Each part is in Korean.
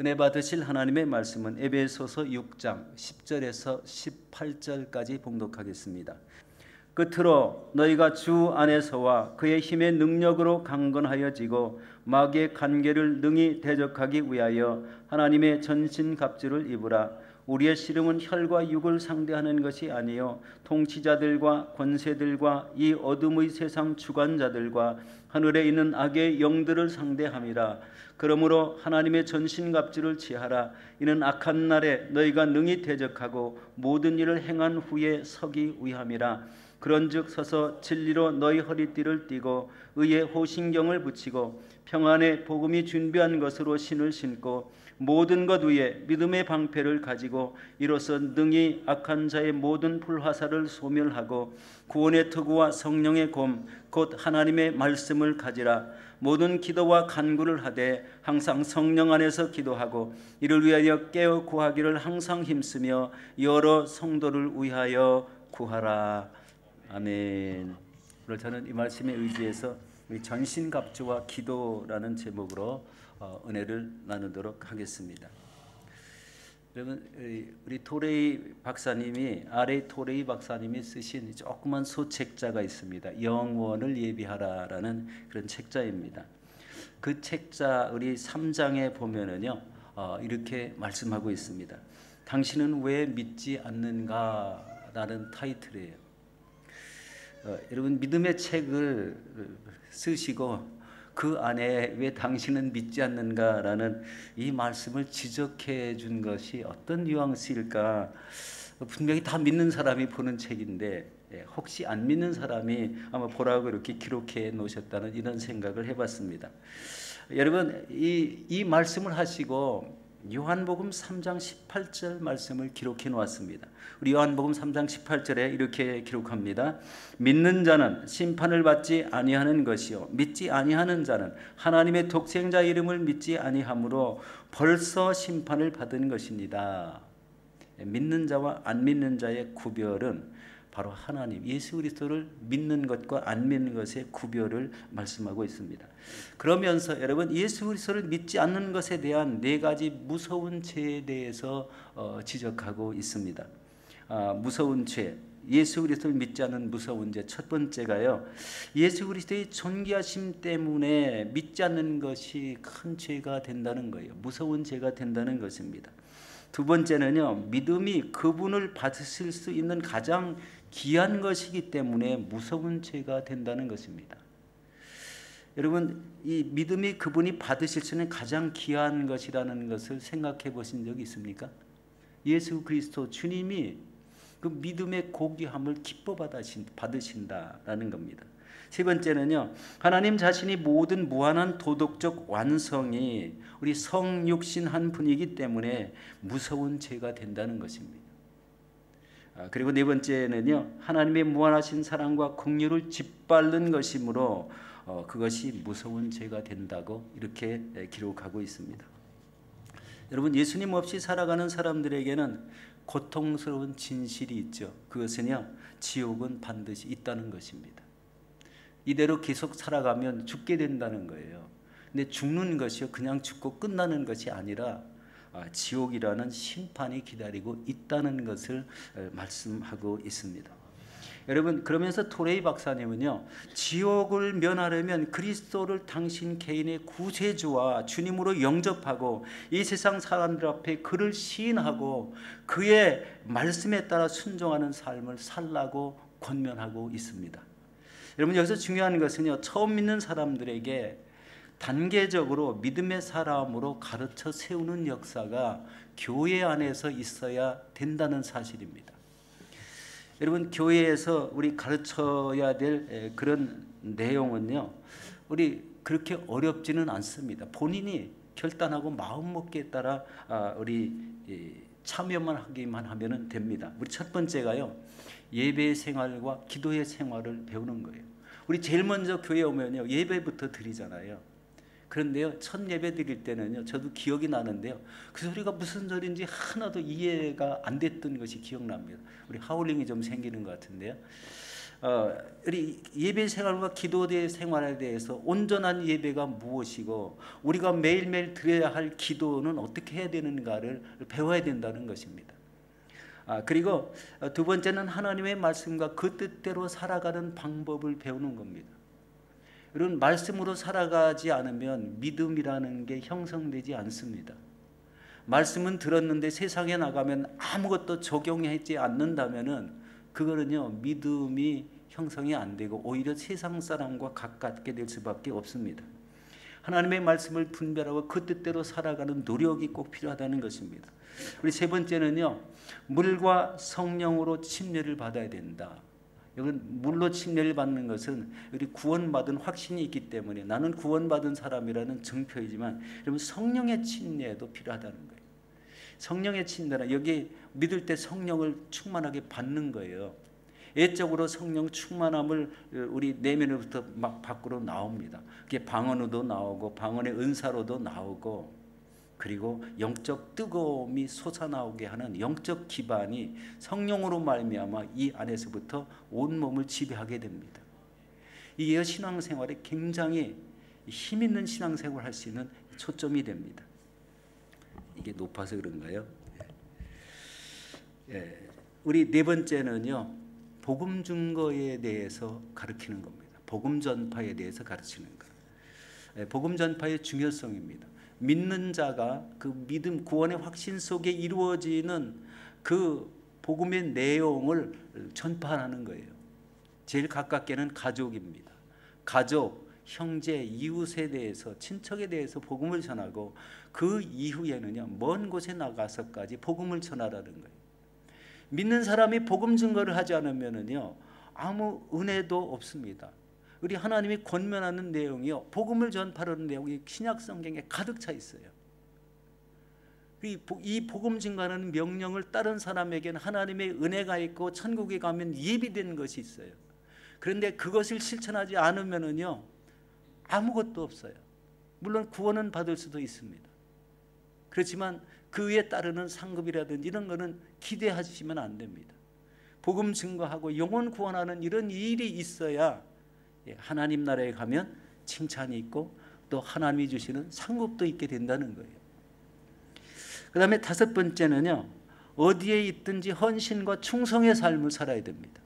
은혜 받으실 하나님의 말씀은 에베소서 6장 10절에서 18절까지 봉독하겠습니다. 끝으로 너희가 주 안에서와 그의 힘의 능력으로 강건하여지고 마귀의 관계를 능히 대적하기 위하여 하나님의 전신갑주를 입으라. 우리의 씨름은 혈과 육을 상대하는 것이 아니요 통치자들과 권세들과 이 어둠의 세상 주관자들과 하늘에 있는 악의 영들을 상대함이라. 그러므로 하나님의 전신갑주를 취하라. 이는 악한 날에 너희가 능히 대적하고 모든 일을 행한 후에 서기 위함이라. 그런즉 서서 진리로 너희 허리띠를 띠고 의의 호신경을 붙이고 평안의 복음이 준비한 것으로 신을 신고 모든 것 위에 믿음의 방패를 가지고 이로써 능히 악한 자의 모든 불화살을 소멸하고 구원의 투구와 성령의 검 곧 하나님의 말씀을 가지라. 모든 기도와 간구를 하되 항상 성령 안에서 기도하고 이를 위하여 깨어 구하기를 항상 힘쓰며 여러 성도를 위하여 구하라. 아멘. 오늘 저는 이 말씀에 의지해서 우리 전신갑주와 기도라는 제목으로 은혜를 나누도록 하겠습니다. 여러분, 우리 토레이 박사님이 R.A. 토레이 박사님이 쓰신 조그만 소책자가 있습니다. 영원을 예비하라라는 그런 책자입니다. 그 책자 우리 3장에 보면은요 이렇게 말씀하고 있습니다. 당신은 왜 믿지 않는가라는 타이틀이에요. 여러분, 믿음의 책을 쓰시고 그 안에 왜 당신은 믿지 않는가라는 이 말씀을 지적해 준 것이 어떤 뉘앙스일까? 분명히 다 믿는 사람이 보는 책인데 혹시 안 믿는 사람이 아마 보라고 이렇게 기록해 놓으셨다는 이런 생각을 해봤습니다. 여러분, 이 말씀을 하시고 요한복음 3장 18절 말씀을 기록해 놓았습니다. 우리 요한복음 3장 18절에 이렇게 기록합니다. 믿는 자는 심판을 받지 아니하는 것이요 믿지 아니하는 자는 하나님의 독생자 이름을 믿지 아니하므로 벌써 심판을 받은 것입니다. 믿는 자와 안 믿는 자의 구별은 바로 하나님 예수 그리스도를 믿는 것과 안 믿는 것의 구별을 말씀하고 있습니다. 그러면서 여러분, 예수 그리스도를 믿지 않는 것에 대한 네 가지 무서운 죄에 대해서 지적하고 있습니다. 무서운 죄, 예수 그리스도를 믿지 않는 무서운 죄. 첫 번째가요, 예수 그리스도의 존귀하심 때문에 믿지 않는 것이 큰 죄가 된다는 거예요. 무서운 죄가 된다는 것입니다. 두 번째는요, 믿음이 그분을 받으실 수 있는 가장 귀한 것이기 때문에 무서운 죄가 된다는 것입니다. 여러분, 이 믿음이 그분이 받으실 수 있는 가장 귀한 것이라는 것을 생각해 보신 적이 있습니까? 예수 그리스도 주님이 그 믿음의 고귀함을 기뻐 받으신다라는 겁니다. 세 번째는요, 하나님 자신이 모든 무한한 도덕적 완성이 우리 성육신 한 분이기 때문에 무서운 죄가 된다는 것입니다. 그리고 네 번째는요, 하나님의 무한하신 사랑과 긍휼을 짓밟는 것이므로 그것이 무서운 죄가 된다고 이렇게 기록하고 있습니다. 여러분, 예수님 없이 살아가는 사람들에게는 고통스러운 진실이 있죠. 그것은요, 지옥은 반드시 있다는 것입니다. 이대로 계속 살아가면 죽게 된다는 거예요. 근데 죽는 것이요, 그냥 죽고 끝나는 것이 아니라 지옥이라는 심판이 기다리고 있다는 것을 말씀하고 있습니다. 여러분, 그러면서 토레이 박사님은요, 지옥을 면하려면 그리스도를 당신 개인의 구세주와 주님으로 영접하고 이 세상 사람들 앞에 그를 시인하고 그의 말씀에 따라 순종하는 삶을 살라고 권면하고 있습니다. 여러분, 여기서 중요한 것은요, 처음 믿는 사람들에게 단계적으로 믿음의 사람으로 가르쳐 세우는 역사가 교회 안에서 있어야 된다는 사실입니다. 여러분, 교회에서 우리 가르쳐야 될 그런 내용은요, 우리 그렇게 어렵지는 않습니다. 본인이 결단하고 마음먹기에 따라 우리 참여만 하기만 하면 됩니다. 우리 첫 번째가요, 예배 생활과 기도의 생활을 배우는 거예요. 우리 제일 먼저 교회 오면요, 예배부터 드리잖아요. 그런데요, 첫 예배 드릴 때는요, 저도 기억이 나는데요, 그 소리가 무슨 소리인지 하나도 이해가 안 됐던 것이 기억납니다. 우리 하울링이 좀 생기는 것 같은데요. 우리 예배 생활과 기도 생활에 대해서 온전한 예배가 무엇이고 우리가 매일매일 드려야 할 기도는 어떻게 해야 되는가를 배워야 된다는 것입니다. 그리고 두 번째는 하나님의 말씀과 그 뜻대로 살아가는 방법을 배우는 겁니다. 이런 말씀으로 살아가지 않으면 믿음이라는 게 형성되지 않습니다. 말씀은 들었는데 세상에 나가면 아무것도 적용하지 않는다면은 그거는요 믿음이 형성이 안 되고 오히려 세상 사람과 가깝게 될 수밖에 없습니다. 하나님의 말씀을 분별하고 그 뜻대로 살아가는 노력이 꼭 필요하다는 것입니다. 우리 세 번째는요 물과 성령으로 침례를 받아야 된다. 이건 물로 침례를 받는 것은 우리 구원받은 확신이 있기 때문에 나는 구원받은 사람이라는 증표이지만 여러분 성령의 침례도 필요하다는 거예요. 성령의 침례는 여기 믿을 때 성령을 충만하게 받는 거예요. 예적으로 성령 충만함을 우리 내면으로부터 막 밖으로 나옵니다. 그게 방언으로도 나오고 방언의 은사로도 나오고 그리고 영적 뜨거움이 솟아나오게 하는 영적 기반이 성령으로 말미암아 이 안에서부터 온몸을 지배하게 됩니다. 이게 신앙생활에 굉장히 힘있는 신앙생활을 할 수 있는 초점이 됩니다. 이게 높아서 그런가요? 우리 네 번째는요 복음 증거에 대해서 가르치는 겁니다. 복음 전파에 대해서 가르치는 것. 복음 전파의 중요성입니다. 믿는 자가 그 믿음 구원의 확신 속에 이루어지는 그 복음의 내용을 전파하는 거예요. 제일 가깝게는 가족입니다. 가족, 형제, 이웃에 대해서 친척에 대해서 복음을 전하고 그 이후에는요 먼 곳에 나가서까지 복음을 전하라는 거예요. 믿는 사람이 복음 증거를 하지 않으면은요 아무 은혜도 없습니다. 우리 하나님이 권면하는 내용이요 복음을 전파하는 내용이 신약 성경에 가득 차 있어요. 이 복음 증거하는 명령을 따른 사람에게는 하나님의 은혜가 있고 천국에 가면 예비된 것이 있어요. 그런데 그것을 실천하지 않으면은요 아무것도 없어요. 물론 구원은 받을 수도 있습니다. 그렇지만 그 위에 따르는 상급이라든지 이런 거는 기대하시면 안 됩니다. 복음 증거하고 영혼 구원하는 이런 일이 있어야 하나님 나라에 가면 칭찬이 있고 또 하나님이 주시는 상급도 있게 된다는 거예요. 그 다음에 다섯 번째는요 어디에 있든지 헌신과 충성의 삶을 살아야 됩니다.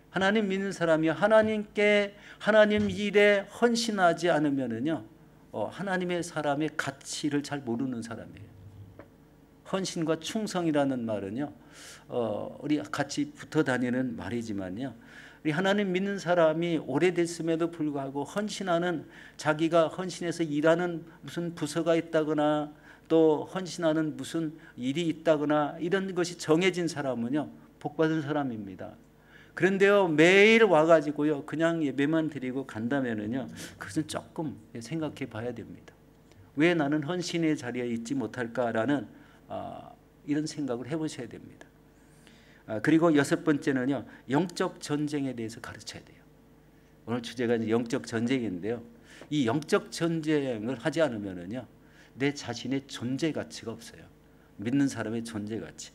하나님 믿는 사람이 하나님께 하나님 일에 헌신하지 않으면은요 하나님의 사람의 가치를 잘 모르는 사람이에요. 헌신과 충성이라는 말은요 우리 같이 붙어 다니는 말이지만요 우리 하나님 믿는 사람이 오래됐음에도 불구하고 헌신하는 자기가 헌신해서 일하는 무슨 부서가 있다거나 또 헌신하는 무슨 일이 있다거나 이런 것이 정해진 사람은요 복받은 사람입니다. 그런데요 매일 와가지고요 그냥 예배만 드리고 간다면은요 그것은 조금 생각해 봐야 됩니다. 왜 나는 헌신의 자리에 있지 못할까라는 이런 생각을 해보셔야 됩니다. 그리고 여섯 번째는요 영적 전쟁에 대해서 가르쳐야 돼요. 오늘 주제가 이제 영적 전쟁인데요 이 영적 전쟁을 하지 않으면은요 내 자신의 존재 가치가 없어요. 믿는 사람의 존재 가치.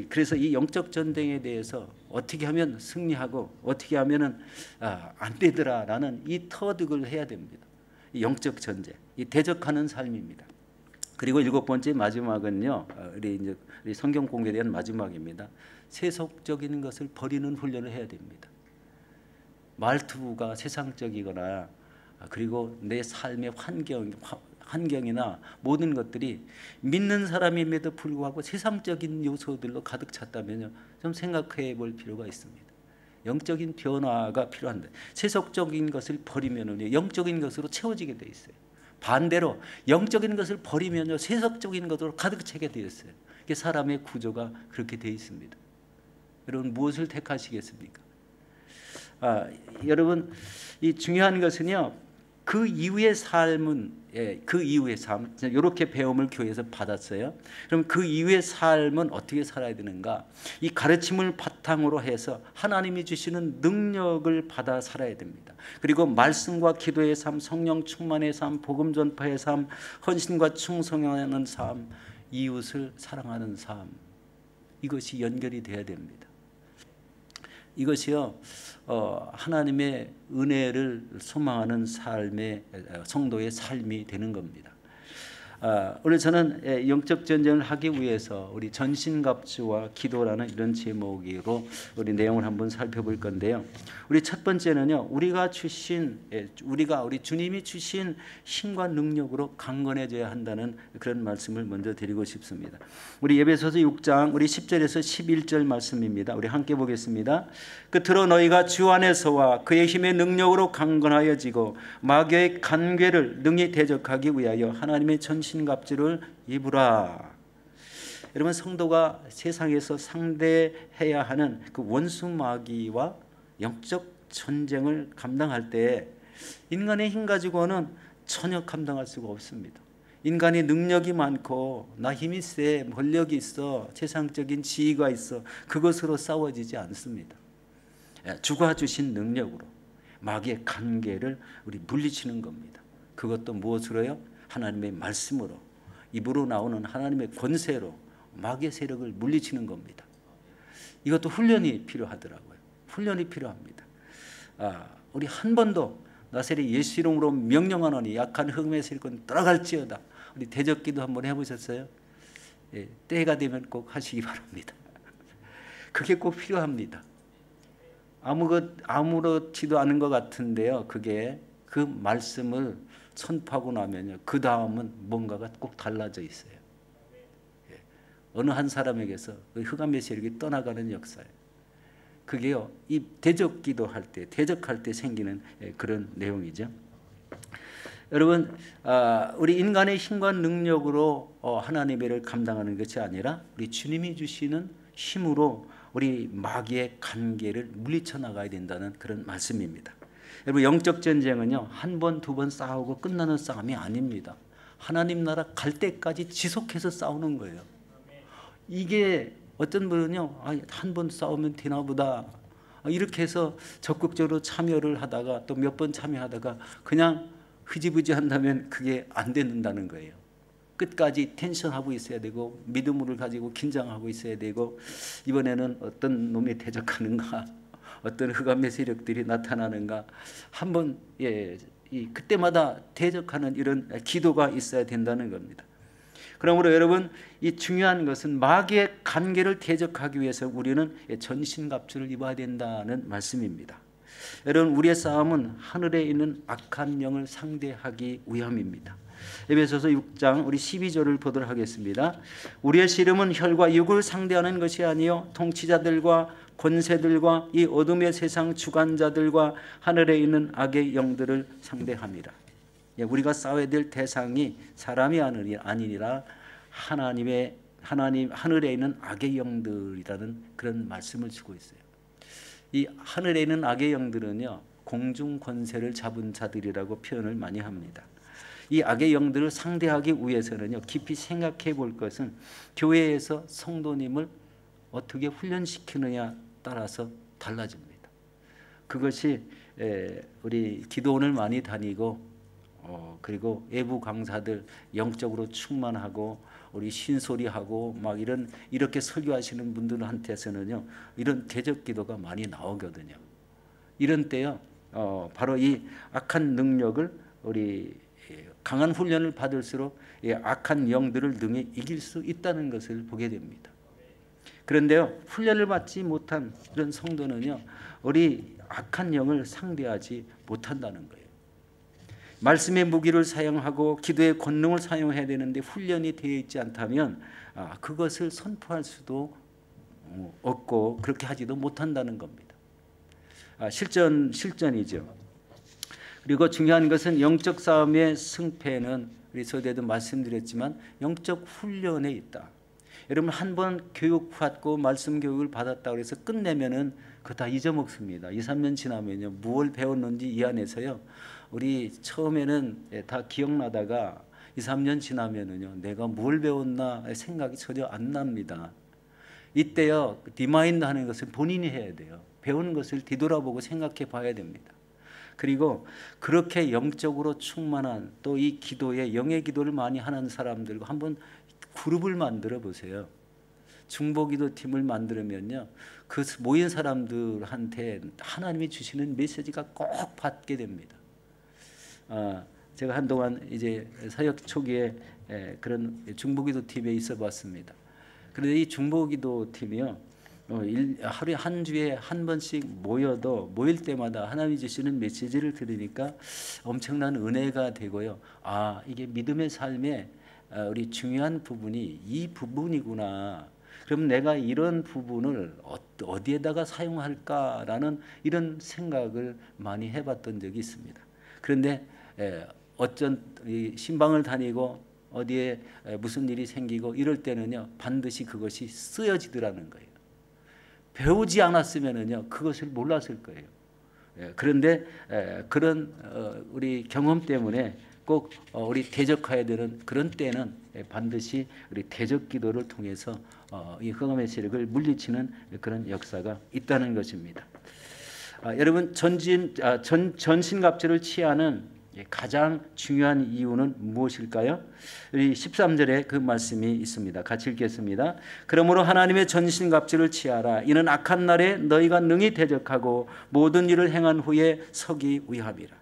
그래서 이 영적 전쟁에 대해서 어떻게 하면 승리하고 어떻게 하면은 안 되더라라는 이 터득을 해야 됩니다. 이 영적 전쟁, 이 대적하는 삶입니다. 그리고 일곱 번째 마지막은요, 우리 성경 공부에 대한 마지막입니다. 세속적인 것을 버리는 훈련을 해야 됩니다. 말투가 세상적이거나 그리고 내 삶의 환경이나 모든 것들이 믿는 사람임에도 불구하고 세상적인 요소들로 가득 찼다면요 좀 생각해 볼 필요가 있습니다. 영적인 변화가 필요한데 세속적인 것을 버리면은요 영적인 것으로 채워지게 돼 있어요. 반대로 영적인 것을 버리면요 세속적인 것으로 가득 차게 되어 있어요. 이게 사람의 구조가 그렇게 되어 있습니다. 여러분 무엇을 택하시겠습니까? 여러분 이 중요한 것은요 그 이후의 삶은 그 이후의 삶 이렇게 배움을 교회에서 받았어요. 그럼 그 이후의 삶은 어떻게 살아야 되는가? 이 가르침을 바탕으로 해서 하나님이 주시는 능력을 받아 살아야 됩니다. 그리고 말씀과 기도의 삶, 성령 충만의 삶, 복음 전파의 삶, 헌신과 충성하는 삶, 이웃을 사랑하는 삶 이것이 연결이 돼야 됩니다. 이것이요 하나님의 은혜를 소망하는 삶의 성도의 삶이 되는 겁니다. 오늘 저는 영적 전쟁을 하기 위해서 우리 전신갑주와 기도라는 이런 제목으로 우리 내용을 한번 살펴볼 건데요. 우리 첫 번째는요, 우리 주님이 주신 힘과 능력으로 강건해져야 한다는 그런 말씀을 먼저 드리고 싶습니다. 우리 에베소서 6장 우리 10절에서 11절 말씀입니다. 우리 함께 보겠습니다. 끝으로 너희가 주 안에서와 그의 힘의 능력으로 강건하여지고 마귀의 간궤를 능히 대적하기 위하여 하나님의 전신갑주를 입으라. 여러분, 성도가 세상에서 상대해야 하는 그 원수 마귀와 영적 전쟁을 감당할 때 인간의 힘 가지고는 전혀 감당할 수가 없습니다. 인간이 능력이 많고 나 힘이 세, 권력이 있어, 세상적인 지위가 있어, 그것으로 싸워지지 않습니다. 주가 주신 능력으로 마귀의 간계를 우리 물리치는 겁니다. 그것도 무엇으로요? 하나님의 말씀으로, 입으로 나오는 하나님의 권세로 마귀의 세력을 물리치는 겁니다. 이것도 훈련이 필요하더라고요. 훈련이 필요합니다. 우리 한 번도 나세리 예수 이름으로 명령하노니 약한 흑암의 세력은 떠나갈지어다. 우리 대적기도 한번 해보셨어요? 때가 되면 꼭 하시기 바랍니다. 그게 꼭 필요합니다. 아무렇지도 않은 것 같은데요, 그게 그 말씀을 선포하고 나면요, 그 다음은 뭔가가 꼭 달라져 있어요. 어느 한 사람에게서 그 흑암의 세력이 떠나가는 역사예요. 그게요, 이 대적할 때 생기는 그런 내용이죠. 여러분, 우리 인간의 힘과 능력으로 하나님의 일을 감당하는 것이 아니라 우리 주님이 주시는 힘으로 우리 마귀의 간계를 물리쳐 나가야 된다는 그런 말씀입니다. 여러분, 영적 전쟁은요, 한 번, 두 번 싸우고 끝나는 싸움이 아닙니다. 하나님 나라 갈 때까지 지속해서 싸우는 거예요. 이게 어떤 분은요, 한 번 싸우면 되나 보다, 이렇게 해서 적극적으로 참여를 하다가 또 몇 번 참여하다가 그냥 흐지부지 한다면 그게 안 된다는 거예요. 끝까지 텐션하고 있어야 되고, 믿음을 가지고 긴장하고 있어야 되고, 이번에는 어떤 놈이 대적하는가, 어떤 흑암의 세력들이 나타나는가, 한번 그때마다 대적하는 이런 기도가 있어야 된다는 겁니다. 그러므로 여러분, 이 중요한 것은 마귀의 간계를 대적하기 위해서 우리는 전신갑주를 입어야 된다는 말씀입니다. 여러분, 우리의 싸움은 하늘에 있는 악한 영을 상대하기 위함입니다. 에베소서 6장 우리 12절을 보도록 하겠습니다. 우리의 씨름은 혈과 육을 상대하는 것이 아니요 통치자들과 권세들과 이 어둠의 세상 주관자들과 하늘에 있는 악의 영들을 상대합니다. 우리가 싸워야 될 대상이 사람이 아니라 하늘에 있는 악의 영들이라는 그런 말씀을 주고 있어요. 이 하늘에 있는 악의 영들은요, 공중 권세를 잡은 자들이라고 표현을 많이 합니다. 이 악의 영들을 상대하기 위해서는요, 깊이 생각해 볼 것은 교회에서 성도님을 어떻게 훈련시키느냐 따라서 달라집니다. 그것이 우리 기도원을 많이 다니고 그리고 외부 강사들 영적으로 충만하고 우리 신소리하고 막 이렇게 설교하시는 분들한테서는요, 이런 대적 기도가 많이 나오거든요. 이런 때요, 바로 이 악한 능력을 우리 강한 훈련을 받을수록 악한 영들을 능히 이길 수 있다는 것을 보게 됩니다. 그런데요, 훈련을 받지 못한 이런 성도는요, 우리 악한 영을 상대하지 못한다는 거예요. 말씀의 무기를 사용하고 기도의 권능을 사용해야 되는데 훈련이 되어 있지 않다면 그것을 선포할 수도 없고 그렇게 하지도 못한다는 겁니다. 실전이죠. 그리고 중요한 것은 영적 싸움의 승패는 우리 서대도 말씀드렸지만 영적 훈련에 있다. 여러분, 한번 교육받고 말씀 교육을 받았다고 해서 끝내면은 그거 다 잊어먹습니다. 2, 3년 지나면요, 무엇을 배웠는지 이 안에서요, 우리 처음에는 다 기억나다가 2, 3년 지나면은요, 내가 뭘 배웠나 생각이 전혀 안 납니다. 이때요, 리마인드 하는 것을 본인이 해야 돼요. 배운 것을 뒤돌아보고 생각해 봐야 됩니다. 그리고 그렇게 영적으로 충만한 또 이 기도에 영의 기도를 많이 하는 사람들과 한번 그룹을 만들어 보세요. 중보기도 팀을 만들면요, 그 모인 사람들한테 하나님이 주시는 메시지가 꼭 받게 됩니다. 제가 한동안 이제 사역 초기에 그런 중보기도 팀에 있어봤습니다. 그런데 이 중보기도 팀이요, 하루에 한 주에 한 번씩 모일 때마다 하나님이 주시는 메시지를 들으니까 엄청난 은혜가 되고요. 이게 믿음의 삶에 우리 중요한 부분이 이 부분이구나. 그럼 내가 이런 부분을 어디에다가 사용할까라는 이런 생각을 많이 해봤던 적이 있습니다. 그런데 어쩐 신방을 다니고 어디에 무슨 일이 생기고 이럴 때는요, 반드시 그것이 쓰여지더라는 거예요. 배우지 않았으면은요, 그것을 몰랐을 거예요. 그런데 그런 우리 경험 때문에 꼭 우리 대적해야 되는 그런 때는 반드시 우리 대적 기도를 통해서 이 흑암의 세력을 물리치는 그런 역사가 있다는 것입니다. 여러분, 전신갑주를 취하는 가장 중요한 이유는 무엇일까요? 우리 13절에 그 말씀이 있습니다. 같이 읽겠습니다. 그러므로 하나님의 전신갑주를 취하라. 이는 악한 날에 너희가 능히 대적하고 모든 일을 행한 후에 서기 위함이라.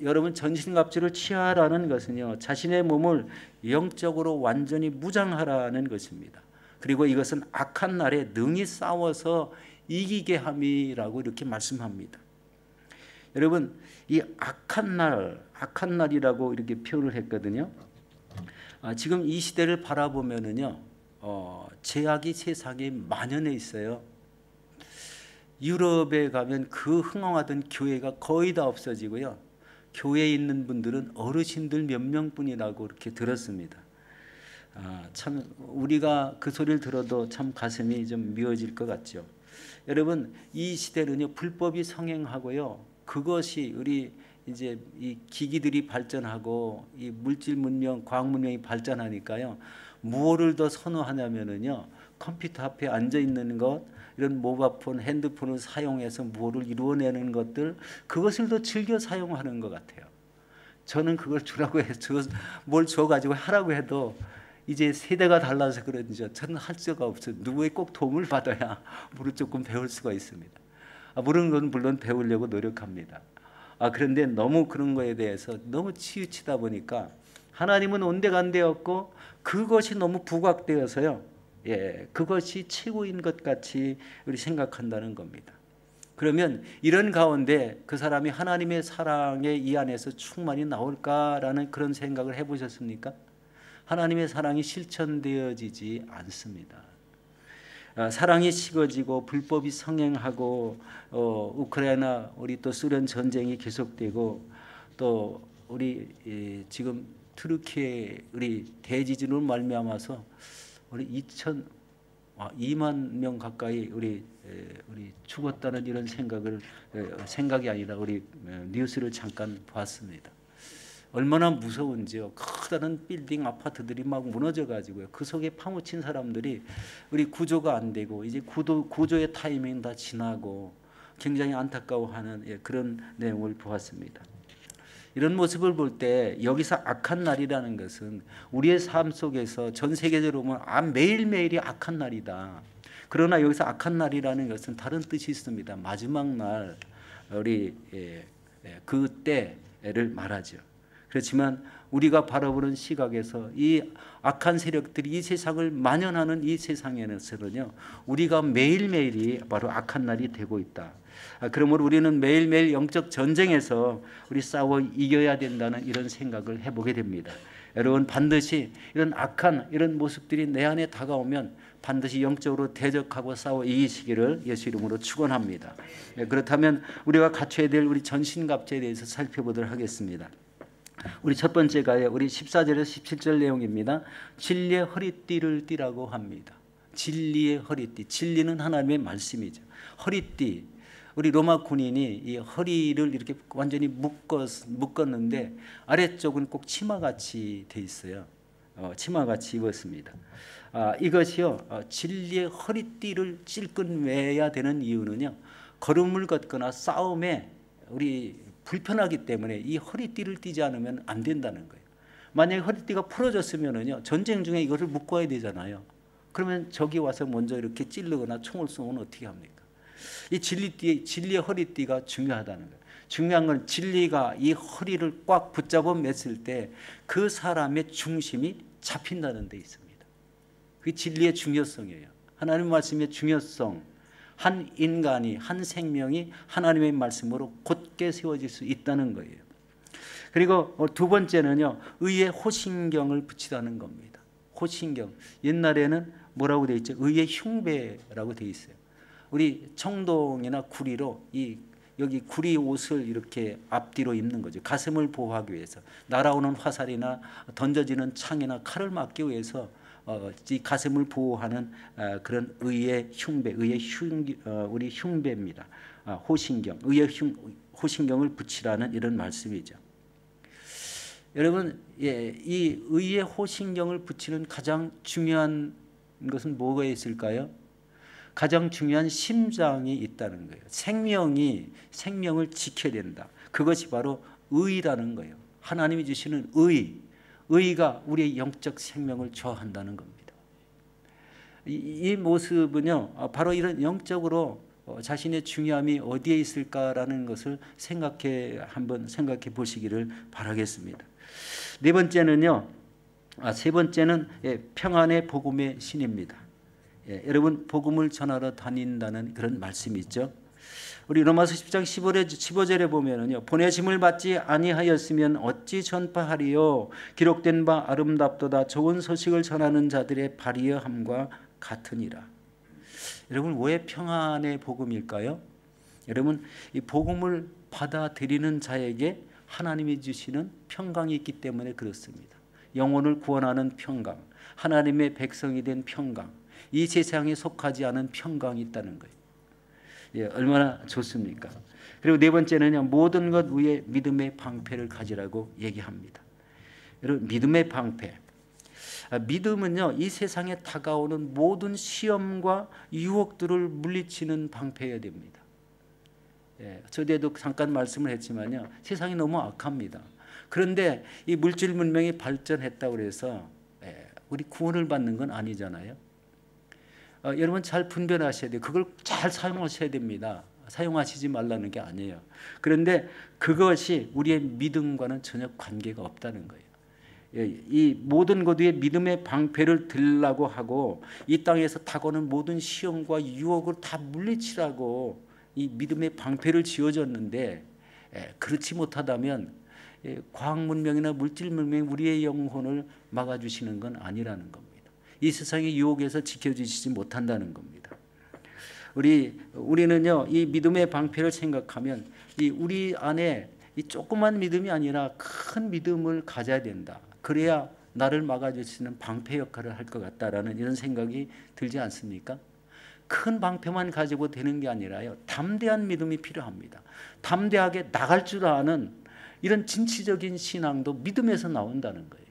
여러분, 전신갑주를 취하라는 것은요, 자신의 몸을 영적으로 완전히 무장하라는 것입니다. 그리고 이것은 악한 날에 능히 싸워서 이기게 함이라고 이렇게 말씀합니다. 여러분, 이 악한 날이라고 이렇게 표현을 했거든요. 지금 이 시대를 바라보면은요, 죄악이 세상에 만연해 있어요. 유럽에 가면 그 흥황하던 교회가 거의 다 없어지고요, 교회에 있는 분들은 어르신들 몇 명뿐이라고 이렇게 들었습니다. 참 우리가 그 소리를 들어도 참 가슴이 좀 미어질 것 같죠. 여러분, 이 시대는요, 불법이 성행하고요, 그것이 우리 이제 이 기기들이 발전하고 이 물질 문명, 과학 문명이 발전하니까요, 무엇을 더 선호하냐면은요, 컴퓨터 앞에 앉아 있는 것, 이런 모바폰, 핸드폰을 사용해서 무엇을 이루어내는 것들, 그것을 더 즐겨 사용하는 것 같아요. 저는 그걸 주라고 해서 뭘 줘가지고 하라고 해도 이제 세대가 달라서 그런지 저는 할 수가 없어요. 누구의 꼭 도움을 받아야 물을 조금 배울 수가 있습니다. 모르는 건 물론 배우려고 노력합니다. 그런데 너무 그런 거에 대해서 너무 치우치다 보니까 하나님은 온데간데 없고 그것이 너무 부각되어서요, 그것이 최고인 것 같이 우리 생각한다는 겁니다. 그러면 이런 가운데 그 사람이 하나님의 사랑에 이 안에서 충만히 나올까라는 그런 생각을 해보셨습니까? 하나님의 사랑이 실천되어지지 않습니다. 사랑이 식어지고 불법이 성행하고 우크라이나 우리 또 소련 전쟁이 계속되고 또 우리 지금 트르키에 우리 대지진으로 말미암아서 우리 2만 명 가까이 우리 죽었다는 이런 생각이 아니라 우리 뉴스를 잠깐 봤습니다. 얼마나 무서운지요. 커다란 빌딩 아파트들이 막 무너져 가지고요, 그 속에 파묻힌 사람들이 우리 구조가 안 되고 이제 구조의 타이밍 다 지나고 굉장히 안타까워하는 그런 내용을 보았습니다. 이런 모습을 볼 때 여기서 악한 날이라는 것은 우리의 삶 속에서 전 세계적으로 보면 매일매일이 악한 날이다. 그러나 여기서 악한 날이라는 것은 다른 뜻이 있습니다. 마지막 날, 우리 그때를 말하죠. 그렇지만 우리가 바라보는 시각에서 이 악한 세력들이 이 세상을 만연하는 이 세상에서는요, 우리가 매일매일이 바로 악한 날이 되고 있다. 그러므로 우리는 매일매일 영적 전쟁에서 우리 싸워 이겨야 된다는 이런 생각을 해보게 됩니다. 여러분, 반드시 이런 악한 이런 모습들이 내 안에 다가오면 반드시 영적으로 대적하고 싸워 이기시기를 예수 이름으로 축원합니다. 그렇다면 우리가 갖춰야 될 우리 전신갑주에 대해서 살펴보도록 하겠습니다. 우리 첫 번째가 우리 14절에서 17절 내용입니다. 진리의 허리띠를 띠라고 합니다. 진리의 허리띠. 진리는 하나님의 말씀이죠. 허리띠. 우리 로마 군인이 이 허리를 이렇게 완전히 묶었는데 아래쪽은 꼭 치마같이 돼 있어요. 치마같이 입었습니다. 이것이요, 진리의 허리띠를 찔끔 매야 되는 이유는요, 걸음을 걷거나 싸움에 우리 불편하기 때문에 이 허리띠를 띠지 않으면 안 된다는 거예요. 만약에 허리띠가 풀어졌으면은요, 전쟁 중에 이것을 묶어야 되잖아요. 그러면 저기 와서 먼저 이렇게 찌르거나 총을 쏘면 어떻게 합니까? 이 진리의 허리띠가 중요하다는 거예요. 중요한 건 진리가 이 허리를 꽉 붙잡아 맸을 때 그 사람의 중심이 잡힌다는 데 있습니다. 그게 진리의 중요성이에요. 하나님 말씀의 중요성. 한 인간이, 한 생명이 하나님의 말씀으로 곧게 세워질 수 있다는 거예요. 그리고 두 번째는요, 의의 호신경을 붙이라는 겁니다. 호신경. 옛날에는 뭐라고 되어 있죠? 의의 흉배라고 되어 있어요. 우리 청동이나 구리로 여기 구리 옷을 이렇게 앞뒤로 입는 거죠. 가슴을 보호하기 위해서. 날아오는 화살이나 던져지는 창이나 칼을 막기 위해서 이 가슴을 보호하는 그런 의의 흉배, 우리 흉배입니다. 호신경, 의의 호신경을 붙이라는 이런 말씀이죠. 여러분, 이 의의 호신경을 붙이는 가장 중요한 것은 뭐가 있을까요? 가장 중요한 심장이 있다는 거예요. 생명을 지켜야 된다. 그것이 바로 의라는 거예요. 하나님이 주시는 의가 우리의 영적 생명을 저한다는 겁니다. 이 모습은요, 바로 이런 영적으로 자신의 중요함이 어디에 있을까라는 것을 한번 생각해 보시기를 바라겠습니다. 세 번째는 평안의 복음의 신입니다. 여러분, 복음을 전하러 다닌다는 그런 말씀이 있죠. 우리 로마서 10장 15절에 보면은요, 보내심을 받지 아니하였으면 어찌 전파하리요? 기록된 바 아름답도다. 좋은 소식을 전하는 자들의 발이여함과 같으니라. 여러분, 왜 평안의 복음일까요? 여러분, 이 복음을 받아들이는 자에게 하나님이 주시는 평강이 있기 때문에 그렇습니다. 영혼을 구원하는 평강, 하나님의 백성이 된 평강, 이 세상에 속하지 않은 평강이 있다는 거예요. 얼마나 좋습니까? 그리고 네 번째는요, 모든 것 위에 믿음의 방패를 가지라고 얘기합니다. 여러분, 믿음의 방패. 믿음은요, 이 세상에 다가오는 모든 시험과 유혹들을 물리치는 방패여야 됩니다. 저에도 잠깐 말씀을 했지만요, 세상이 너무 악합니다. 그런데 이 물질 문명이 발전했다고 해서 우리 구원을 받는 건 아니잖아요. 여러분, 잘 분별하셔야 돼요. 그걸 잘 사용하셔야 됩니다. 사용하시지 말라는 게 아니에요. 그런데 그것이 우리의 믿음과는 전혀 관계가 없다는 거예요. 이 모든 것 위에 믿음의 방패를 들라고 하고, 이 땅에서 다가오는 모든 시험과 유혹을 다 물리치라고 이 믿음의 방패를 지어줬는데, 그렇지 못하다면 과학 문명이나 물질 문명이 우리의 영혼을 막아주시는 건 아니라는 겁니다. 이 세상의 유혹에서 지켜주시지 못한다는 겁니다. 우리는요, 이 믿음의 방패를 생각하면 우리 안에 이 조그만 믿음이 아니라 큰 믿음을 가져야 된다. 그래야 나를 막아주시는 방패 역할을 할 것 같다라는 이런 생각이 들지 않습니까? 큰 방패만 가지고 되는 게 아니라요, 담대한 믿음이 필요합니다. 담대하게 나갈 줄 아는 이런 진취적인 신앙도 믿음에서 나온다는 거예요.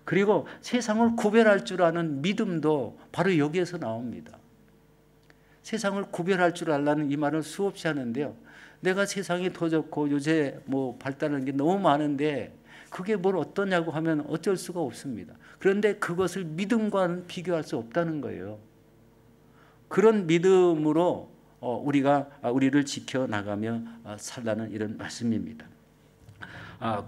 그리고 세상을 구별할 줄 아는 믿음도 바로 여기에서 나옵니다. 세상을 구별할 줄 알라는 이 말을 수없이 하는데요, 내가 세상이 더 좋고 요새 발달하는 게 너무 많은데 그게 뭘 어떠냐고 하면 어쩔 수가 없습니다. 그런데 그것을 믿음과는 비교할 수 없다는 거예요. 그런 믿음으로 우리를 지켜나가며 살라는 이런 말씀입니다.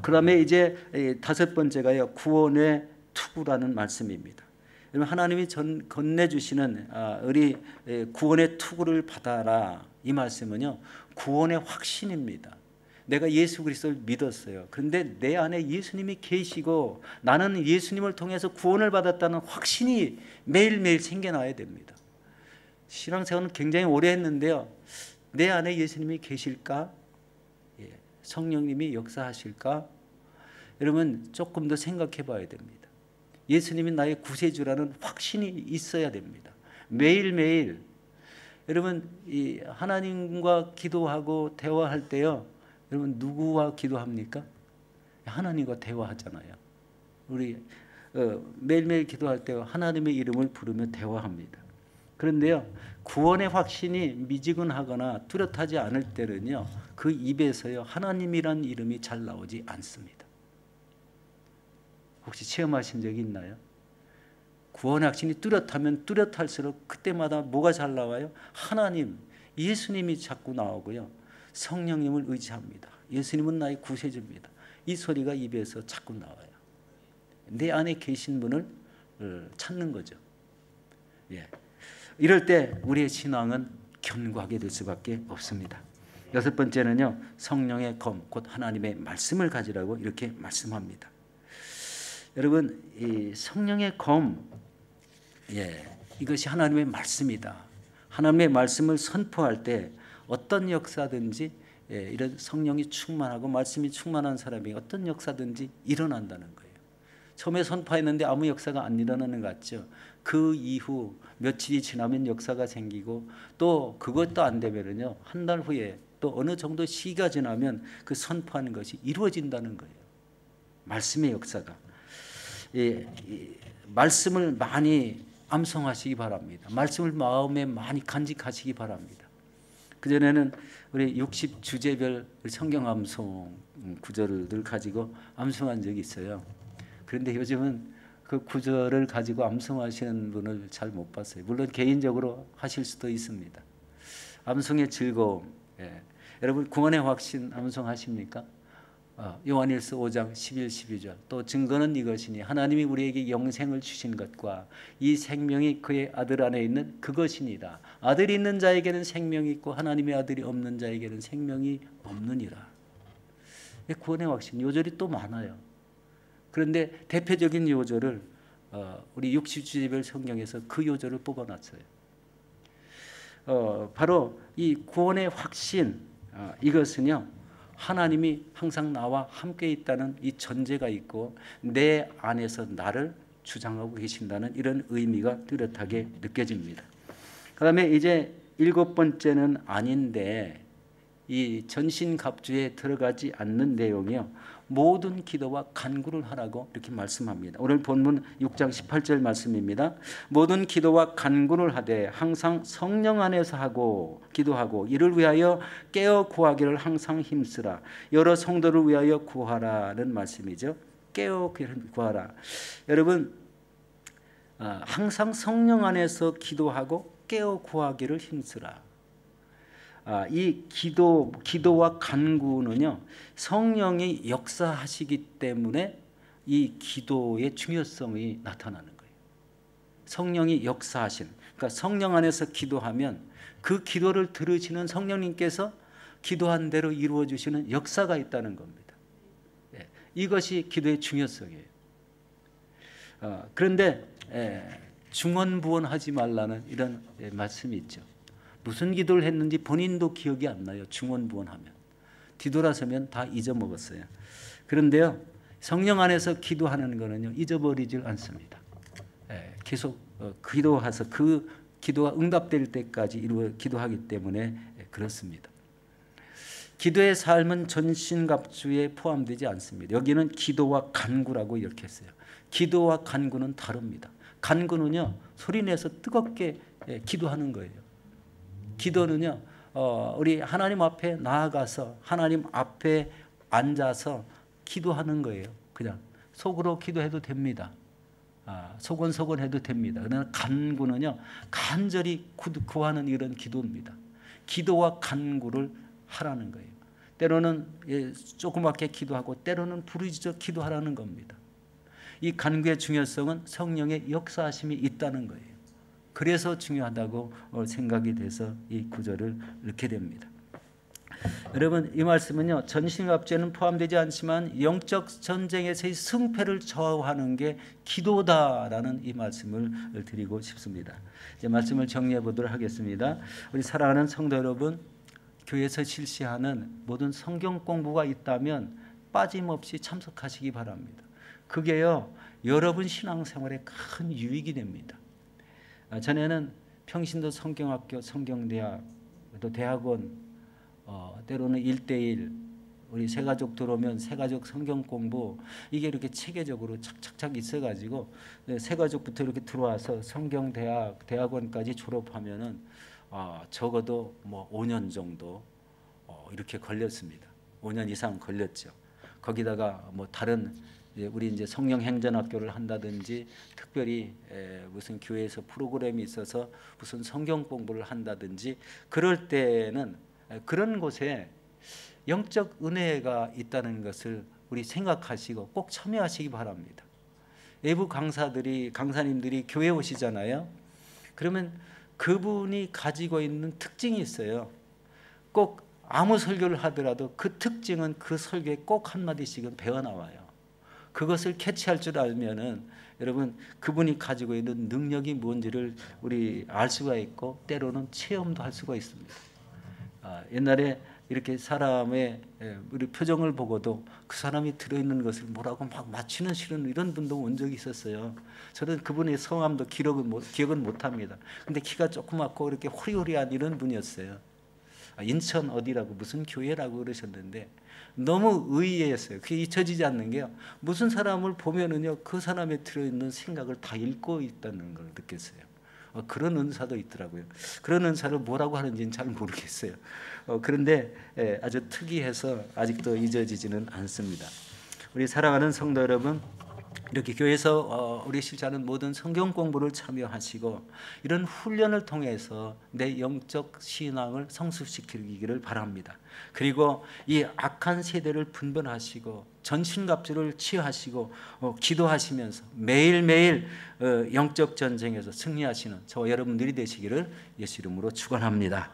그다음에 이제 다섯 번째가요, 구원의 투구라는 말씀입니다. 여러분, 하나님이 건네주시는 우리 구원의 투구를 받아라, 이 말씀은요, 구원의 확신입니다. 내가 예수 그리스도를 믿었어요. 그런데 내 안에 예수님이 계시고 나는 예수님을 통해서 구원을 받았다는 확신이 매일매일 생겨나야 됩니다. 신앙생활은 굉장히 오래 했는데요, 내 안에 예수님이 계실까? 성령님이 역사하실까? 여러분, 조금 더 생각해 봐야 됩니다. 예수님이 나의 구세주라는 확신이 있어야 됩니다. 매일매일. 여러분, 하나님과 기도하고 대화할 때요, 여러분, 누구와 기도합니까? 하나님과 대화하잖아요. 우리 매일매일 기도할 때 하나님의 이름을 부르며 대화합니다. 그런데요, 구원의 확신이 미지근하거나 뚜렷하지 않을 때는요, 그 입에서요, 하나님이란 이름이 잘 나오지 않습니다. 혹시 체험하신 적이 있나요? 구원의 확신이 뚜렷하면 뚜렷할수록 그때마다 뭐가 잘 나와요? 하나님, 예수님이 자꾸 나오고요. 성령님을 의지합니다. 예수님은 나의 구세주입니다. 이 소리가 입에서 자꾸 나와요. 내 안에 계신 분을 찾는 거죠. 예. 이럴 때 우리의 신앙은 견고하게 될 수밖에 없습니다. 여섯 번째는요, 성령의 검, 곧 하나님의 말씀을 가지라고 이렇게 말씀합니다. 여러분, 이 성령의 검, 이것이 하나님의 말씀이다. 하나님의 말씀을 선포할 때 어떤 역사든지 이런 성령이 충만하고 말씀이 충만한 사람이 어떤 역사든지 일어난다는 거예요. 처음에 선포했는데 아무 역사가 안 일어나는 것 같죠. 그 이후 며칠이 지나면 역사가 생기고 또 그것도 안 되면요, 한 달 후에 또 어느 정도 시기가 지나면 그 선포하는 것이 이루어진다는 거예요. 말씀의 역사가. 말씀을 많이 암송하시기 바랍니다. 말씀을 마음에 많이 간직하시기 바랍니다. 그전에는 우리 60주제별 성경 암송 구절을 가지고 암송한 적이 있어요. 그런데 요즘은 그 구절을 가지고 암송하시는 분을 잘 못 봤어요. 물론 개인적으로 하실 수도 있습니다. 암송의 즐거움. 여러분 구원의 확신 암송하십니까? 요한일서 5장 11, 12절. 또 증거는 이것이니 하나님이 우리에게 영생을 주신 것과 이 생명이 그의 아들 안에 있는 그것이니라. 아들이 있는 자에게는 생명이 있고 하나님의 아들이 없는 자에게는 생명이 없느니라. 구원의 확신 요절이 또 많아요. 그런데 대표적인 요절을 우리 60주제별 성경에서 그 요절을 뽑아놨어요. 바로 이 구원의 확신, 이것은요, 하나님이 항상 나와 함께 있다는 이 전제가 있고 내 안에서 나를 주장하고 계신다는 이런 의미가 뚜렷하게 느껴집니다. 그 다음에 이제 일곱 번째는 아닌데 이 전신갑주에 들어가지 않는 내용이요, 모든 기도와 간구를 하라고 이렇게 말씀합니다. 오늘 본문 6장 18절 말씀입니다. 모든 기도와 간구를 하되 항상 성령 안에서 하고 기도하고 이를 위하여 깨어 구하기를 항상 힘쓰라. 여러 성도를 위하여 구하라는 말씀이죠. 깨어 구하라. 여러분, 항상 성령 안에서 기도하고 깨어 구하기를 힘쓰라. 이 기도와 간구는요, 성령이 역사하시기 때문에 이 기도의 중요성이 나타나는 거예요. 성령이 역사하신, 그러니까 성령 안에서 기도하면 그 기도를 들으시는 성령님께서 기도한 대로 이루어 주시는 역사가 있다는 겁니다. 이것이 기도의 중요성이에요. 그런데 중언부언하지 말라는 이런 말씀이 있죠. 무슨 기도를 했는지 본인도 기억이 안 나요. 중언부언하면. 뒤돌아서면 다 잊어먹었어요. 그런데요, 성령 안에서 기도하는 거는요, 잊어버리질 않습니다. 계속 기도해서 그 기도가 응답될 때까지 기도하기 때문에 그렇습니다. 기도의 삶은 전신갑주에 포함되지 않습니다. 여기는 기도와 간구라고 이렇게 했어요. 기도와 간구는 다릅니다. 간구는요, 소리내서 뜨겁게 기도하는 거예요. 기도는요, 우리 하나님 앞에 나아가서 하나님 앞에 앉아서 기도하는 거예요. 그냥 속으로 기도해도 됩니다. 소곤소곤 해도 됩니다. 그러나 간구는요, 간절히 구하는 이런 기도입니다. 기도와 간구를 하라는 거예요. 때로는 조그맣게 기도하고 때로는 부르짖어 기도하라는 겁니다. 이 간구의 중요성은 성령의 역사하심이 있다는 거예요. 그래서 중요하다고 생각이 돼서 이 구절을 넣게 됩니다. 여러분, 이 말씀은요, 전신갑주에는 포함되지 않지만 영적 전쟁에서의 승패를 좌우하는 게 기도다라는 이 말씀을 드리고 싶습니다. 이제 말씀을 정리해 보도록 하겠습니다. 우리 사랑하는 성도 여러분, 교회에서 실시하는 모든 성경 공부가 있다면 빠짐없이 참석하시기 바랍니다. 그게요, 여러분 신앙생활에 큰 유익이 됩니다. 전에는 평신도 성경학교, 성경대학, 또 대학원, 때로는 1:1, 우리 새가족 들어오면 새가족 성경 공부, 이게 이렇게 체계적으로 착착착 있어가지고 새가족부터 이렇게 들어와서 성경대학, 대학원까지 졸업하면은 적어도 뭐 5년 정도 이렇게 걸렸습니다. 5년 이상 걸렸죠. 거기다가 뭐 다른 우리 이제 성령 행전학교를 한다든지 특별히 무슨 교회에서 프로그램이 있어서 무슨 성경 공부를 한다든지 그럴 때는 그런 곳에 영적 은혜가 있다는 것을 우리 생각하시고 꼭 참여하시기 바랍니다. 외부 강사님들이 교회 오시잖아요. 그러면 그분이 가지고 있는 특징이 있어요. 꼭 아무 설교를 하더라도 그 특징은 그 설교에 꼭 한마디씩은 배워 나와요. 그것을 캐치할 줄 알면은 여러분 그분이 가지고 있는 능력이 뭔지를 우리 알 수가 있고 때로는 체험도 할 수가 있습니다. 옛날에 이렇게 사람의 우리 표정을 보고도 그 사람이 들어있는 것을 뭐라고 막 맞추는 실은 이런 분도 온 적이 있었어요. 저는 그분의 성함도 기억은 못합니다. 근데 키가 조그맣고 이렇게 호리호리한 이런 분이었어요. 인천 어디라고 무슨 교회라고 그러셨는데 너무 의외였어요. 그게 잊혀지지 않는 게요. 무슨 사람을 보면은요 그 사람에 들어있는 생각을 다 읽고 있다는 걸 느꼈어요. 그런 은사도 있더라고요. 그런 은사를 뭐라고 하는지는 잘 모르겠어요. 그런데 아주 특이해서 아직도 잊어지지는 않습니다. 우리 사랑하는 성도 여러분, 이렇게 교회에서 우리 실자는 모든 성경 공부를 참여하시고 이런 훈련을 통해서 내 영적 신앙을 성숙시키기를 바랍니다. 그리고 이 악한 세대를 분별하시고 전신갑주를 취하시고 기도하시면서 매일매일 영적 전쟁에서 승리하시는 저와 여러분들이 되시기를 예수 이름으로 축원합니다.